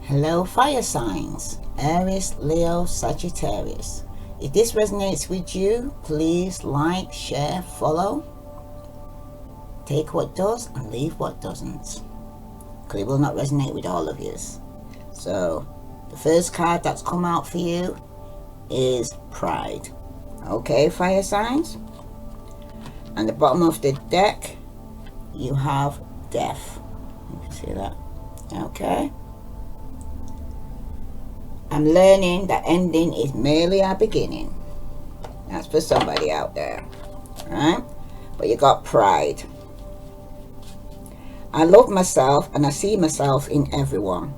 Hello fire signs, Aries, Leo, Sagittarius. If this resonates with you, please like, share, follow. Take what does and leave what doesn't, because it will not resonate with all of you. So the first card that's come out for you is Pride. Okay, fire signs. And the bottom of the deck you have Death. You can see that. Okay. I'm learning that ending is merely a beginning. That's for somebody out there, right? But you got Pride. I love myself and I see myself in everyone.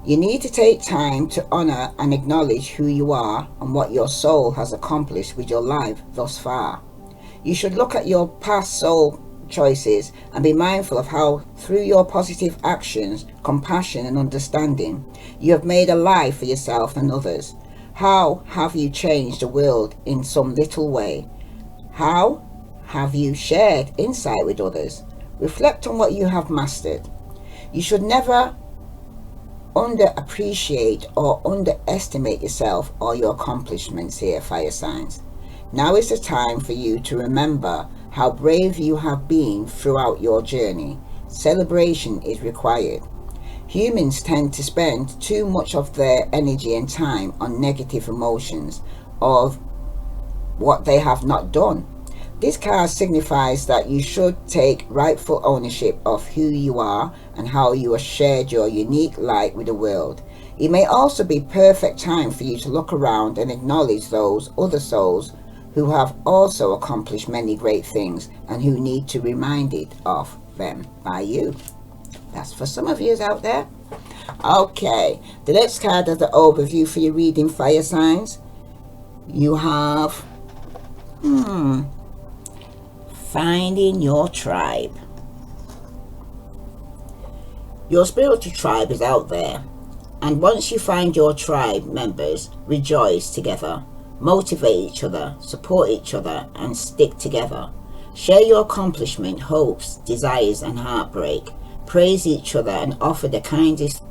You need to take time to honor and acknowledge who you are and what your soul has accomplished with your life thus far. You should look at your past soul choices and be mindful of how, through your positive actions, compassion and understanding, you have made a life for yourself and others. How have you changed the world in some little way? How have you shared insight with others? Reflect on what you have mastered. You should never underappreciate or underestimate yourself or your accomplishments here, fire signs. Now is the time for you to remember how brave you have been throughout your journey. Celebration is required. Humans tend to spend too much of their energy and time on negative emotions of what they have not done. This card signifies that you should take rightful ownership of who you are and how you have shared your unique light with the world. It may also be perfect time for you to look around and acknowledge those other souls who have also accomplished many great things and who need to be reminded of them by you. That's for some of you out there. Okay, the next card is the overview for your reading, fire signs. You have finding your tribe. Your spiritual tribe is out there, and once you find your tribe members, rejoice together. Motivate each other, support each other, and stick together. Share your accomplishment, hopes, desires, and heartbreak. Praise each other and offer the kindest,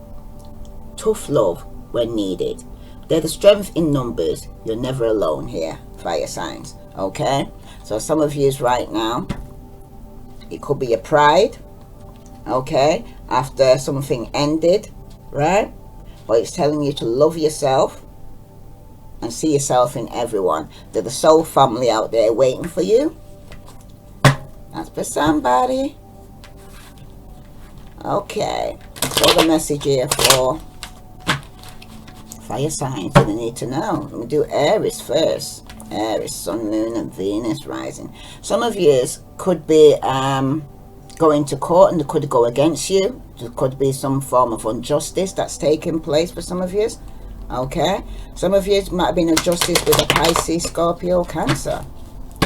tough love when needed. There's the strength in numbers. You're never alone here, fire signs. Okay? So some of you right now, it could be a pride, okay, after something ended, right? But it's telling you to love yourself and see yourself in everyone. There's the soul family out there waiting for you. That's for somebody. Okay, so the message here for fire signs that you need to know. Let me do Aries first. Aries, Sun, Moon and Venus rising. Some of you could be going to court and they could go against you. There could be some form of injustice that's taking place for some of you. Okay, some of you might have been injustice with a Pisces, Scorpio, Cancer.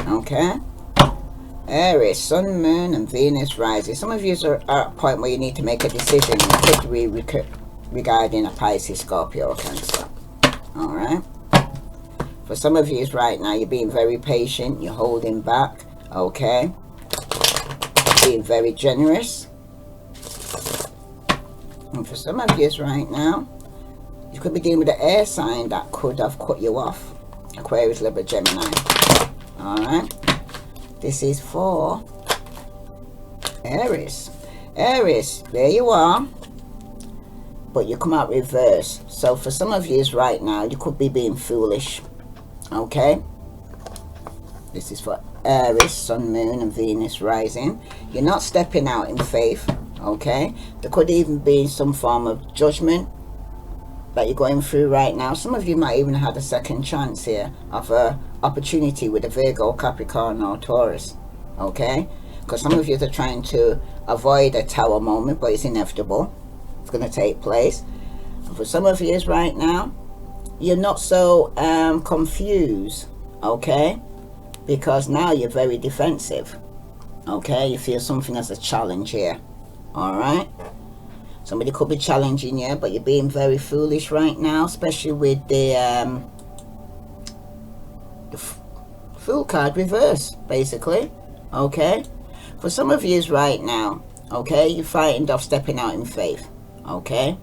Okay, Aries, Sun, Moon and Venus rising. Some of you are at a point where you need to make a decision. It could be regarding a Pisces, Scorpio or Cancer. Alright, for some of you right now, you're being very patient, you're holding back. Okay, being very generous. And for some of you right now, you could be dealing with an air sign that could have cut you off. Aquarius, Libra, Gemini. Alright, this is for Aries. Aries, there you are, but you come out reverse. So for some of you right now, you could be being foolish. Okay, this is for Aries, Sun, Moon and Venus rising. You're not stepping out in faith. Okay, there could even be some form of judgment that you're going through right now. Some of you might even have had a second chance here of a opportunity with a Virgo, Capricorn or Taurus. Okay, because some of you are trying to avoid a tower moment, but it's inevitable. It's going to take place. And for some of you right now, you're not so confused. Okay, because now you're very defensive. Okay, you feel something as a challenge here. All right, somebody could be challenging you, but you're being very foolish right now, especially with the Fool card reverse, basically. Okay, for some of you right now, okay, you're frightened of stepping out in faith. Okay,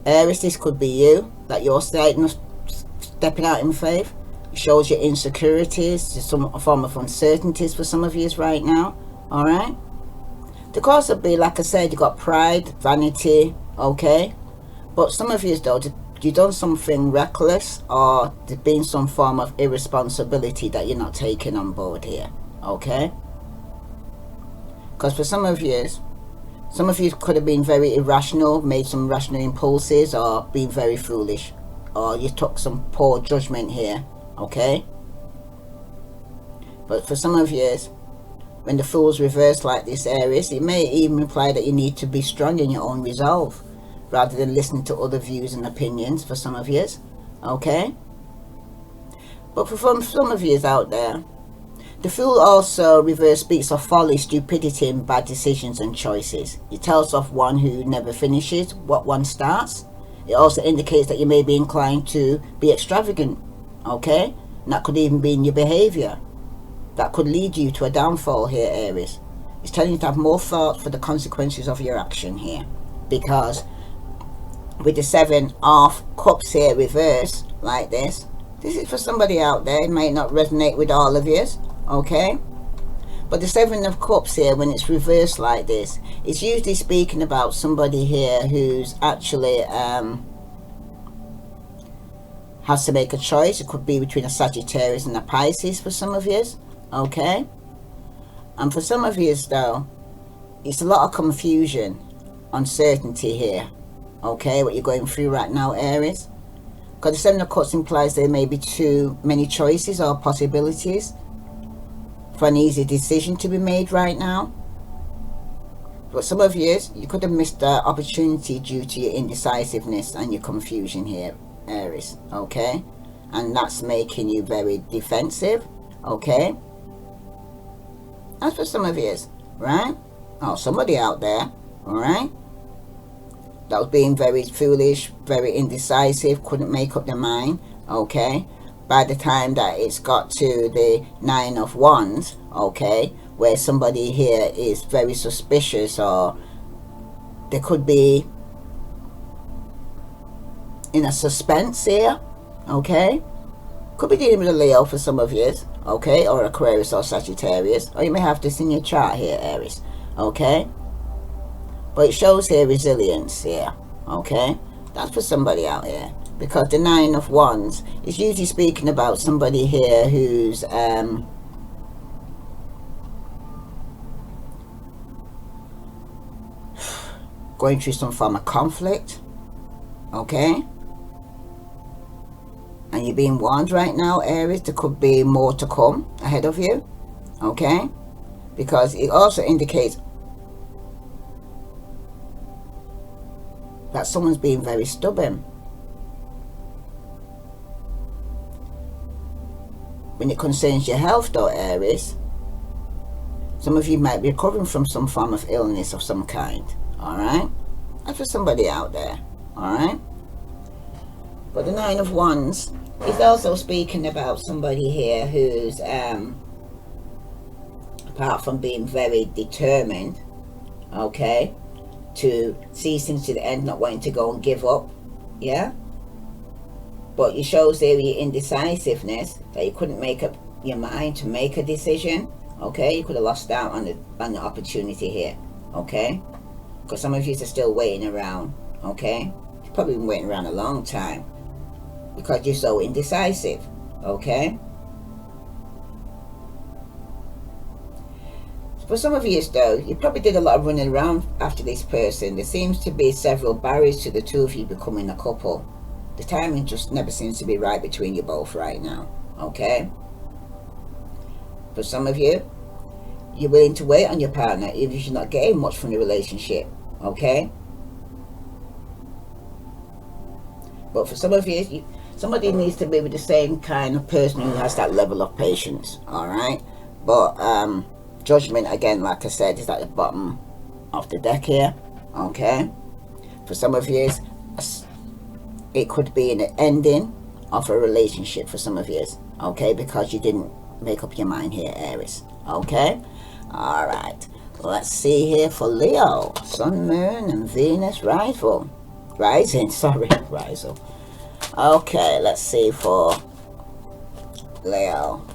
Aries, this could be you, that you're stepping out in faith. It shows your insecurities, some form of uncertainties for some of you right now. All right. The cause would be, like I said, you got pride, vanity. Okay. But some of you, though, you've done something reckless, or there's been some form of irresponsibility that you're not taking on board here. Okay. Because for some of you could have been very irrational, made some rational impulses, or been very foolish, or you took some poor judgment here. Okay. But for some of you, when the Fool's reversed like this, Aries, it may even imply that you need to be strong in your own resolve rather than listening to other views and opinions for some of you. Okay. But for some of you out there, the Fool also reverse speaks of folly, stupidity, and bad decisions and choices. It tells of one who never finishes what one starts. It also indicates that you may be inclined to be extravagant. Okay. And that could even be in your behavior. That could lead you to a downfall here, Aries. It's telling you to have more thought for the consequences of your action here. Because with the 7 of Cups here reversed like this is for somebody out there. It might not resonate with all of you. Okay. But the 7 of Cups here, when it's reversed like this, it's usually speaking about somebody here who's actually has to make a choice. It could be between a Sagittarius and a Pisces for some of you. Okay. And for some of you though, it's a lot of confusion, uncertainty here. Okay, what you're going through right now, Aries. Because the 7 of Cups implies there may be too many choices or possibilities for an easy decision to be made right now. But some of you could have missed the opportunity due to your indecisiveness and your confusion here, Aries. Okay. And that's making you very defensive. Okay. That's for some of you, right? Oh, somebody out there, alright, that was being very foolish, very indecisive, couldn't make up their mind. Okay. By the time that it's got to the 9 of Wands, okay, where somebody here is very suspicious, or there could be in a suspense here. Okay. Could be dealing with a Leo for some of you. Okay. Or Aquarius or Sagittarius. Or you may have this in your chart here, Aries. Okay. But it shows here resilience here. Okay. That's for somebody out here. Because the 9 of Wands is usually speaking about somebody here who's going through some form of conflict. Okay. And you're being warned right now, Aries, there could be more to come ahead of you. Okay. Because it also indicates that someone's being very stubborn. When it concerns your health though, Aries, some of you might be recovering from some form of illness of some kind. Alright. That's for somebody out there. Alright. But the 9 of Wands is also speaking about somebody here who's apart from being very determined, okay, to see things to the end, not wanting to go and give up. Yeah. But it shows there your indecisiveness, that you couldn't make up your mind to make a decision. Okay, you could have lost out on the opportunity here. Okay, because some of you are still waiting around. Okay, you've probably been waiting around a long time because you're so indecisive. Okay. For some of you though, you probably did a lot of running around after this person. There seems to be several barriers to the two of you becoming a couple. The timing just never seems to be right between you both right now. Okay. For some of you, you're willing to wait on your partner even if you're not getting much from the relationship. Okay. But for some of you, somebody needs to be with the same kind of person who has that level of patience. Alright. But judgment, again, like I said, is at the bottom of the deck here. Okay. For some of you, it could be an ending of a relationship for some of you. Okay. Because you didn't make up your mind here, Aries. Okay. Alright. Let's see here for Leo. Sun, Moon, and Venus rival. Rising, sorry, rising. Okay, let's see for Leo.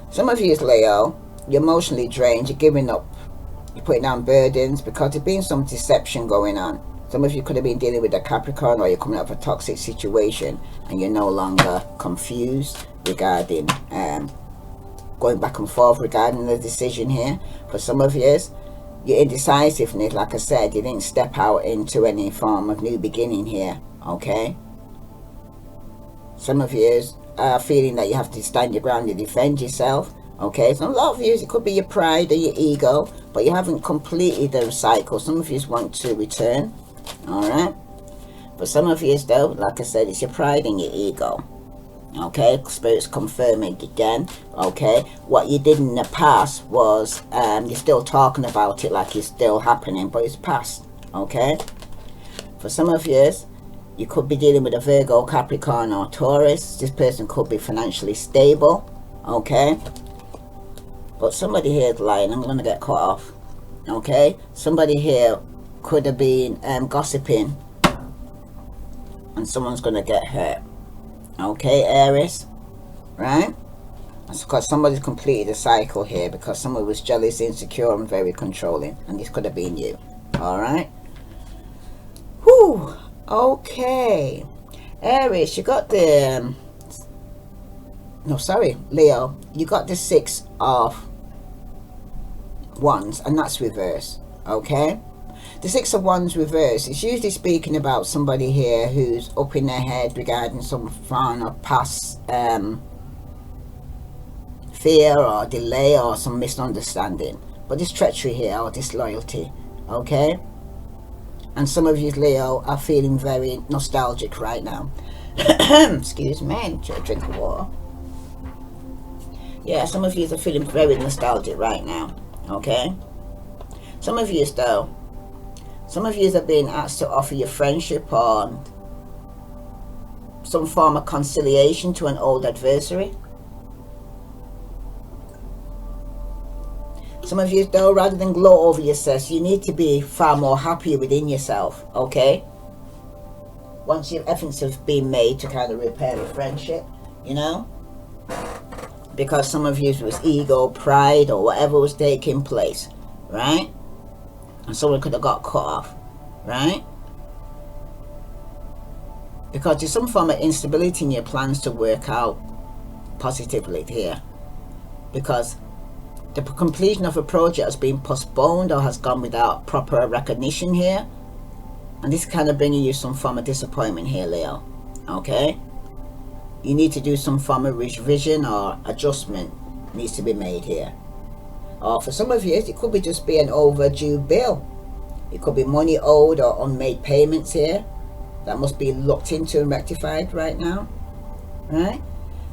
Some of you is Leo, you're emotionally drained, you're giving up, you're putting down burdens because there's been some deception going on. Some of you could have been dealing with a Capricorn, or you're coming out of a toxic situation and you're no longer confused regarding going back and forth regarding the decision here. For some of you, your indecisiveness, like I said, you didn't step out into any form of new beginning here, okay? Some of you are feeling that you have to stand your ground and defend yourself, okay? So a lot of you, it could be your pride or your ego, but you haven't completed the cycle. Some of you want to return, all right? But some of you, though, like I said, it's your pride and your ego. Okay, Spirit's confirming again. Okay, what you did in the past was you're still talking about it like it's still happening, but it's past. Okay, for some of you could be dealing with a Virgo, Capricorn, or Taurus. This person could be financially stable. Okay, but somebody here is lying. I'm gonna get cut off. Okay, somebody here could have been gossiping, and someone's gonna get hurt. Okay, Aries, right? That's because somebody's completed a cycle here, because someone was jealous, insecure, and very controlling, and this could have been you. All right. Whew. Okay, Aries, you got the Leo, you got the 6 of Wands, and that's reverse. Okay, the 6 of Wands reverse is usually speaking about somebody here who's up in their head regarding some form of past fear or delay or some misunderstanding. But this treachery here or disloyalty, okay? And some of you, Leo, are feeling very nostalgic right now. Excuse me, drink of water. Yeah, some of you are feeling very nostalgic right now, okay? Some of you, though, some of you are being asked to offer your friendship or some form of conciliation to an old adversary. Some of you, though, rather than gloat over yourself, you need to be far more happy within yourself, okay? Once your efforts have been made to kind of repair a friendship, you know? Because some of you was ego, pride, or whatever was taking place, right? And someone could have got cut off, right? Because there's some form of instability in your plans to work out positively here. Because the completion of a project has been postponed or has gone without proper recognition here. And this is kind of bringing you some form of disappointment here, Leo. Okay? You need to do some form of revision or adjustment needs to be made here. Or for some of you, it could be just be an overdue bill. It could be money owed or unmade payments here that must be looked into and rectified right now, right?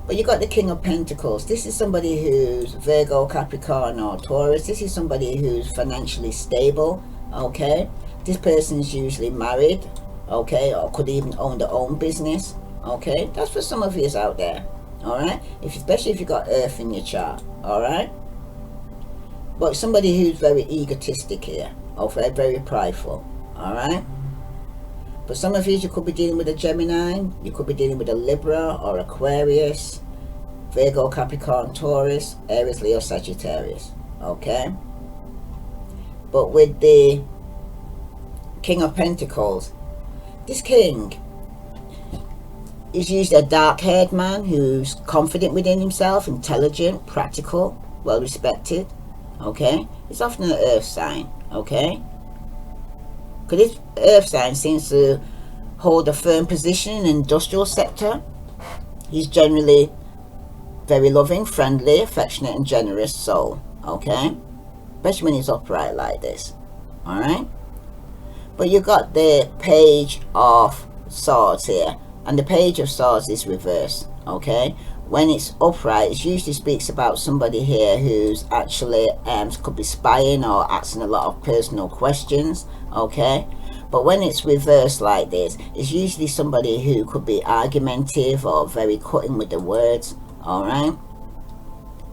But you got the King of Pentacles. This is somebody who's Virgo, Capricorn, or Taurus. This is somebody who's financially stable, okay? This person's usually married, okay, or could even own their own business, okay? That's for some of you out there, all right? Especially if you got Earth in your chart, all right? But somebody who's very egotistic here, or very, very prideful, all right? But some of you could be dealing with a Gemini, you could be dealing with a Libra or Aquarius, Virgo, Capricorn, Taurus, Aries, Leo, Sagittarius, okay? But with the King of Pentacles, this king is usually a dark-haired man who's confident within himself, intelligent, practical, well-respected, okay? It's often an earth sign, okay? Because this earth sign seems to hold a firm position in the industrial sector. He's generally very loving, friendly, affectionate, and generous soul, okay? Especially when he's upright like this, all right? But you got the Page of Swords here, and the Page of Swords is reversed, okay? When it's upright, it usually speaks about somebody here who's actually could be spying or asking a lot of personal questions, okay? But when it's reversed like this, it's usually somebody who could be argumentative or very cutting with the words, all right?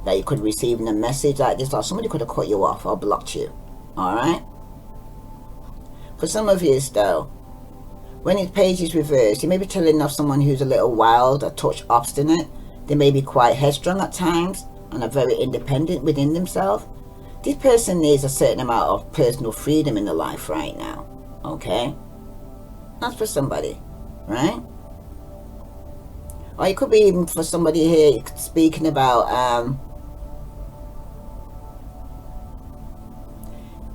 That you could receive in a message like this, or somebody could have cut you off or blocked you, all right? For some of you, though, when his page is reversed, he may be telling of someone who's a little wild, a touch obstinate. They may be quite headstrong at times and are very independent within themselves. This person needs a certain amount of personal freedom in their life right now. Okay? That's for somebody, right? Or it could be even for somebody here speaking about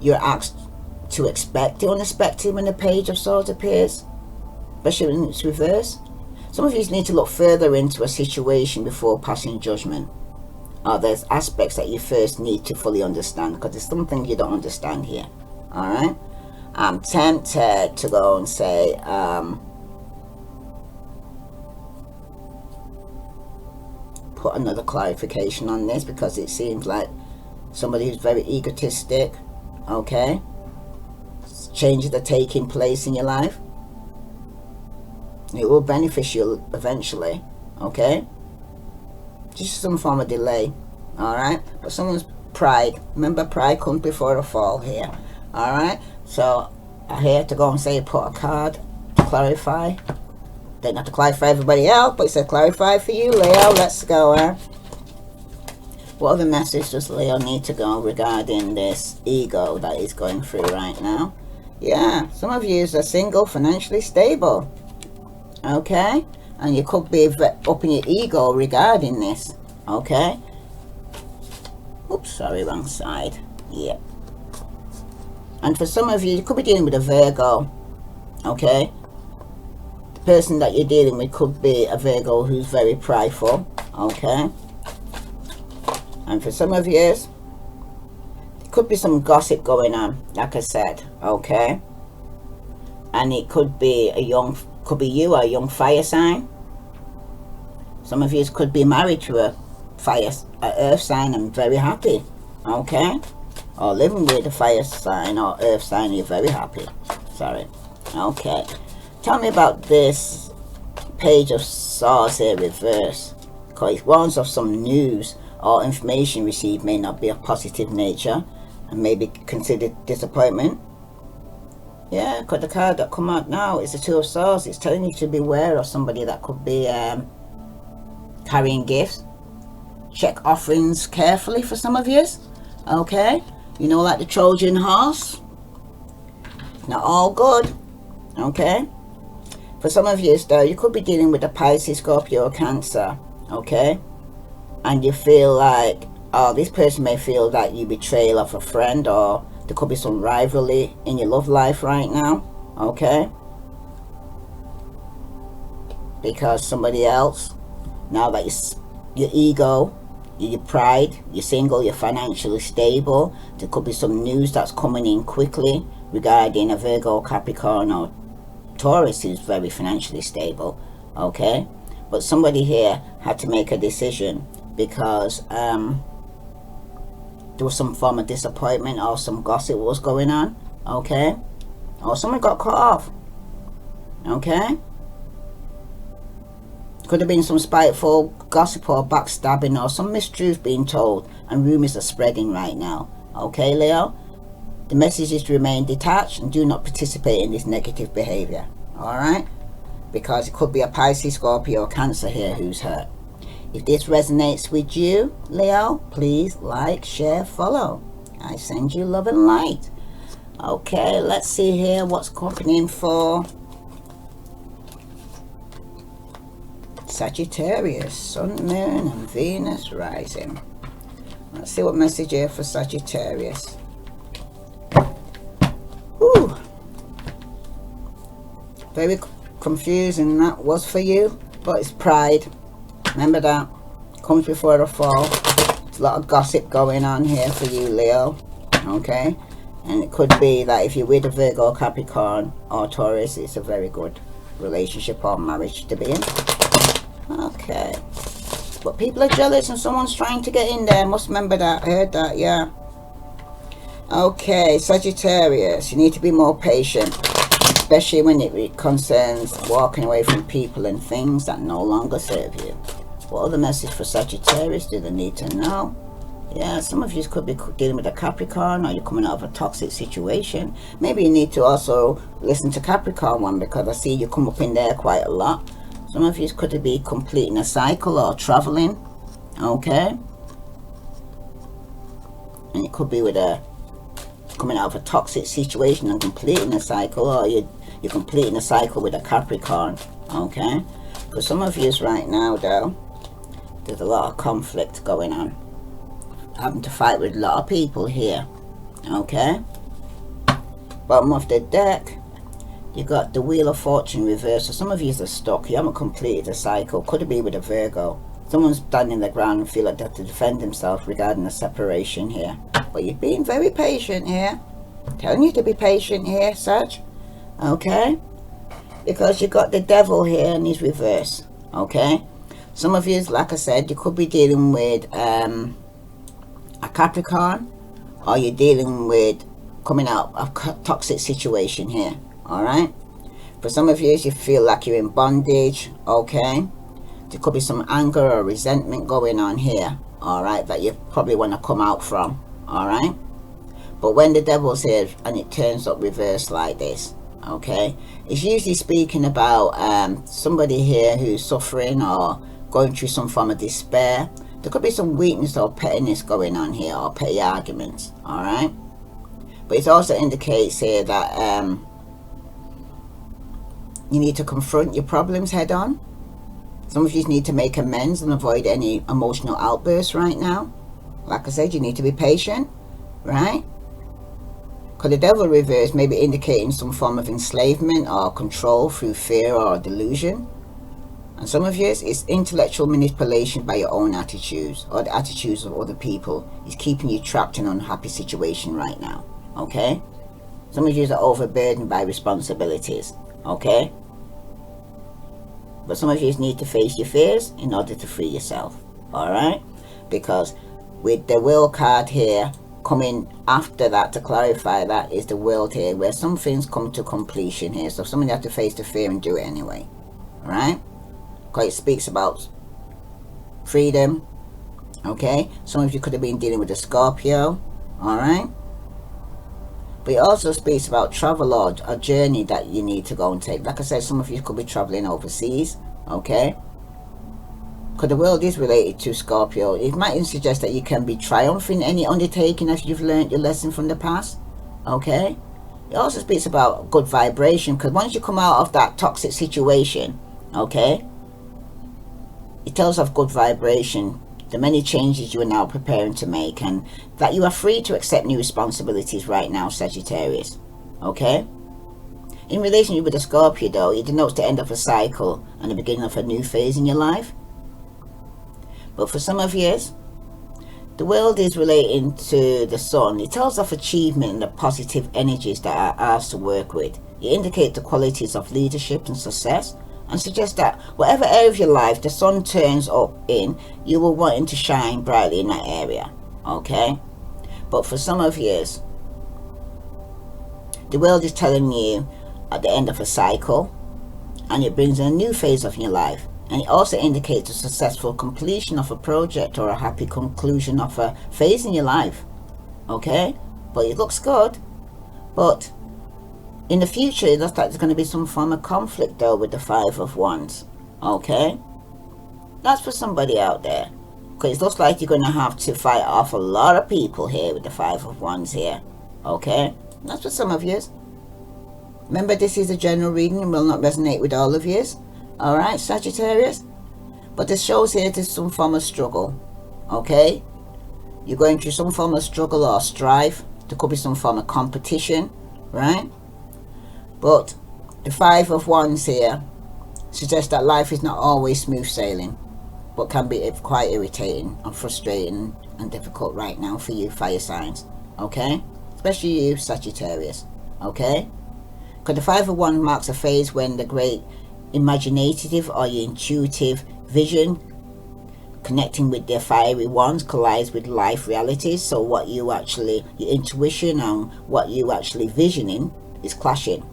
you're asked to expect the unexpected when the Page of Swords appears, especially when it's reversed. Some of you need to look further into a situation before passing judgment. Or there's aspects that you first need to fully understand, because there's something you don't understand here. Alright? I'm tempted to go and say put another clarification on this, because it seems like somebody who's very egotistic. Okay, changes are taking place in your life. It will benefit you eventually. Okay, just some form of delay. All right, but someone's pride, remember, pride comes before a fall here. All right, so I here to go and say put a card to clarify. Don't have to clarify everybody else, but it said clarify for you, Leo. Let's go. What other message does Leo need to go regarding this ego that he's going through right now? Yeah, some of you are single, financially stable. Okay? And you could be up in your ego regarding this. Okay? Oops, sorry, wrong side. Yeah. And for some of you, you could be dealing with a Virgo. Okay? The person that you're dealing with could be a Virgo who's very prideful. Okay? And for some of you, there could be some gossip going on, like I said, okay? And it could be could be you, a young fire sign. Some of you could be married to a earth sign and very happy, okay? Or living with a fire sign or earth sign, you're very happy. Sorry. Okay. Tell me about this Page of Swords here reverse, because it warns of some news or information received may not be of positive nature and may be considered disappointment. Yeah, because the card that come out now is the Two of Swords. It's telling you to beware of somebody that could be carrying gifts. Check offerings carefully for some of you. Okay, you know, like the Trojan horse, not all good. Okay, for some of you though, you could be dealing with a Pisces, Scorpio or Cancer. Okay, and you feel like, oh, this person may feel that you betrayal of a friend, or there could be some rivalry in your love life right now. Okay, because somebody else, now that your ego, your pride, you're single, you're financially stable, there could be some news that's coming in quickly regarding a Virgo, Capricorn or Taurus who's very financially stable. Okay, but somebody here had to make a decision because there was some form of disappointment or some gossip was going on. Okay, or someone got cut off. Okay, could have been some spiteful gossip or backstabbing or some mistruth being told, and rumors are spreading right now. Okay, Leo, the message is to remain detached and do not participate in this negative behavior. All right, because it could be a Pisces, Scorpio or Cancer here who's hurt. If this resonates with you, Leo, please like, share, follow. I send you love and light. Okay, let's see here what's happening for Sagittarius, Sun, Moon and Venus rising. Let's see what message here for Sagittarius. Ooh, very confusing that was for you, but it's pride. Remember that comes before a fall. There's a lot of gossip going on here for you, Leo. Okay, and it could be that if you're with a Virgo, Capricorn or Taurus, it's a very good relationship or marriage to be in. Okay, but people are jealous and someone's trying to get in there. Must remember that. I heard that. Yeah. Okay, Sagittarius, you need to be more patient, especially when it concerns walking away from people and things that no longer serve you. What other message for Sagittarius do they need to know? Yeah, some of you could be dealing with a Capricorn, or you're coming out of a toxic situation. Maybe you need to also listen to Capricorn one, because I see you come up in there quite a lot. Some of you could be completing a cycle or traveling, okay? And it could be with a coming out of a toxic situation and completing a cycle, or you're completing a cycle with a Capricorn, okay? For some of you right now though, there's a lot of conflict going on, having to fight with a lot of people here, okay? Bottom of the deck, you got the Wheel of Fortune reversed. So some of you are stuck, you haven't completed a cycle. Could be with a Virgo. Someone's standing their ground and feel like they have to defend themselves regarding a separation here. But you're being very patient here. I'm telling you to be patient here, Sag. Okay? Because you got the Devil here and he's reversed. Okay? Some of you, like I said, you could be dealing with a Capricorn, or you're dealing with coming out of a toxic situation here. Alright? For some of you, you feel like you're in bondage. Okay? There could be some anger or resentment going on here, alright, that you probably want to come out from, alright? But when the Devil's here and it turns up reversed like this, okay, it's usually speaking about somebody here who's suffering or going through some form of despair. There could be some weakness or pettiness going on here, or petty arguments, alright? But it also indicates here that you need to confront your problems head on. Some of you need to make amends and avoid any emotional outbursts right now. Like I said, you need to be patient, right? Because the Devil reverse may be indicating some form of enslavement or control through fear or delusion. And some of you, it's intellectual manipulation by your own attitudes or the attitudes of other people. It's keeping you trapped in an unhappy situation right now, okay? Some of you are overburdened by responsibilities, okay? But some of you need to face your fears in order to free yourself, alright? Because with the World card here, coming after that to clarify that, is the World here, where some things come to completion here. So somebody have to face the fear and do it anyway, alright? Because it speaks about freedom, okay? Some of you could have been dealing with a Scorpio, alright? But it also speaks about travel or a journey that you need to go and take. Like I said, some of you could be traveling overseas, okay? Because the World is related to Scorpio. It might suggest that you can be triumphing any undertaking as you've learned your lesson from the past, okay? It also speaks about good vibration, because once you come out of that toxic situation, okay, it tells of good vibration, the many changes you are now preparing to make, and that you are free to accept new responsibilities right now, Sagittarius, okay? In relation with the Scorpio though, it denotes the end of a cycle and the beginning of a new phase in your life. But for some of you, the World is relating to the Sun. It tells of achievement and the positive energies that are ours to work with. It indicates the qualities of leadership and success, and suggests that whatever area of your life the sun turns up in, you will want to shine brightly in that area, okay? But for some of you, the World is telling you at the end of a cycle, and it brings in a new phase of your life. And it also indicates a successful completion of a project or a happy conclusion of a phase in your life, okay? But it looks good. But in the future, it looks like there's going to be some form of conflict though with the Five of Wands, okay? That's for somebody out there. Because it looks like you're going to have to fight off a lot of people here with the Five of Wands here, okay? That's for some of you. Remember, this is a general reading and will not resonate with all of you. Alright, Sagittarius? But this shows here there's some form of struggle, okay? You're going through some form of struggle or strife. There could be some form of competition, right? But the Five of Wands here suggests that life is not always smooth sailing, but can be quite irritating and frustrating and difficult right now for you fire signs, okay? Especially you, Sagittarius, okay? Because the Five of Wands marks a phase when the great imaginative or your intuitive vision connecting with their fiery wands collides with life realities. So what you actually, your intuition and what you actually visioning is clashing.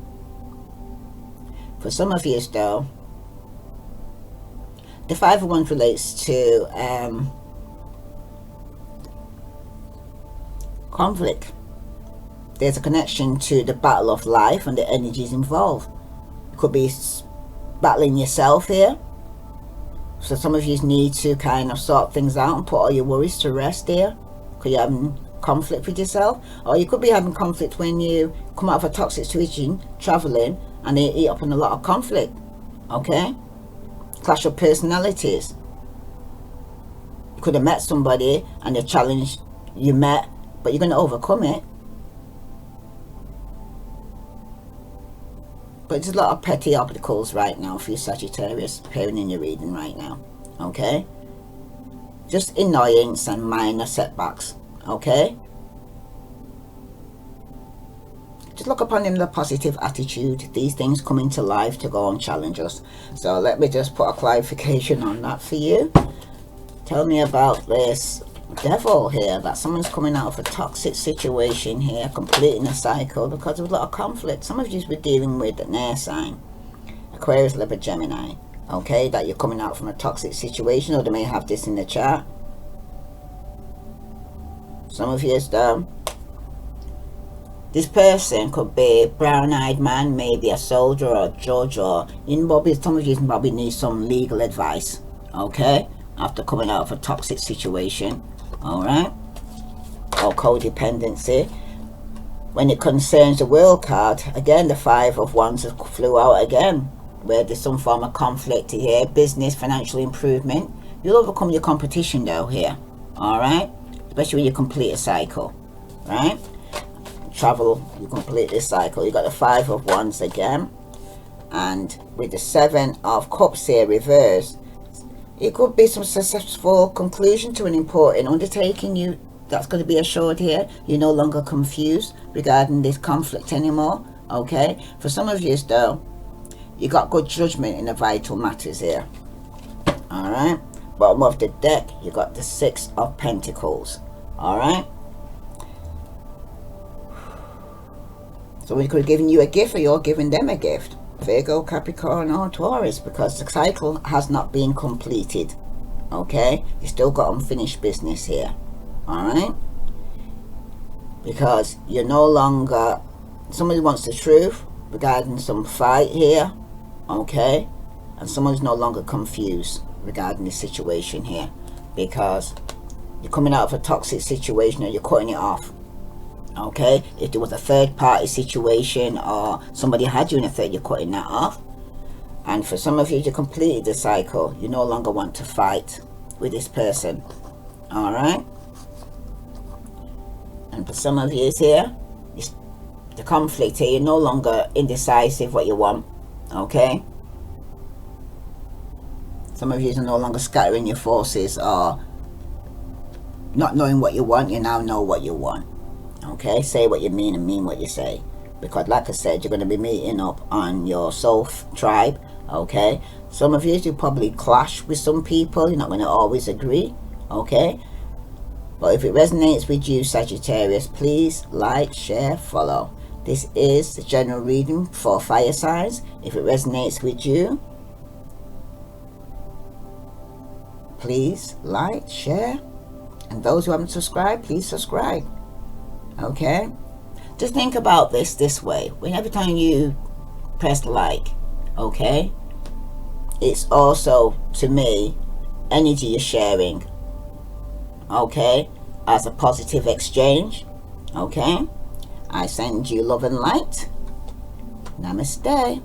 For some of you though, the Five of Wands relates to conflict. There's a connection to the battle of life and the energies involved. It could be battling yourself here. So some of you need to kind of sort things out and put all your worries to rest here. Because you're having conflict with yourself. Or you could be having conflict when you come out of a toxic situation, traveling, and they eat up in a lot of conflict. Okay? Clash of personalities. You could have met somebody and the challenge you met, but you're going to overcome it. But there's a lot of petty obstacles right now for you Sagittarius appearing in your reading right now. Okay? Just annoyance and minor setbacks. Okay? Just look upon them with a positive attitude. These things come into life to go and challenge us. So let me just put a clarification on that for you. Tell me about this devil here, that someone's coming out of a toxic situation here, completing a cycle because of a lot of conflict. Some of you were dealing with an air sign, Aquarius, Libra, Gemini. Okay, that you're coming out from a toxic situation, or they may have this in the chart. Some of you, this person could be a brown-eyed man, maybe a soldier or a judge, or some of you probably need some legal advice. Okay, after coming out of a toxic situation. Alright, or codependency. When it concerns the World card, again the Five of Wands flew out again, where there's some form of conflict here, business, financial improvement. You'll overcome your competition though here. Alright, especially when you complete a cycle. Right, travel, you complete this cycle. You got the Five of Wands again, and with the Seven of Cups here reversed, it could be some successful conclusion to an important undertaking that's going to be assured here. You're no longer confused regarding this conflict anymore. Okay, for some of you though, you got good judgment in the vital matters here. All right, bottom of the deck, you got the Six of Pentacles. All right, so we could have given you a gift, or you're giving them a gift. Virgo, Capricorn, or Taurus, because the cycle has not been completed. Okay, you still got unfinished business here. Alright, because you're no longer, somebody wants the truth regarding some fight here. Okay, and someone's no longer confused regarding the situation here, because you're coming out of a toxic situation and you're cutting it off. Okay, if there was a third party situation or somebody had you in a third, you're cutting that off. And for some of you, you completed the cycle. You no longer want to fight with this person. Alright, and for some of you here, the conflict here, you're no longer indecisive what you want. Okay, some of you are no longer scattering your forces or not knowing what you want. You now know what you want. Okay, say what you mean and mean what you say, because like I said, you're going to be meeting up on your soul tribe. Okay, some of you do probably clash with some people. You're not going to always agree. Okay, but if it resonates with you Sagittarius, please like, share, follow. This is the general reading for fire signs. If it resonates with you, please like, share, and those who haven't subscribed, please subscribe. Okay, just think about this way. When every time you press like, okay, it's also, to me, energy you're sharing. Okay, as a positive exchange. Okay, I send you love and light. Namaste.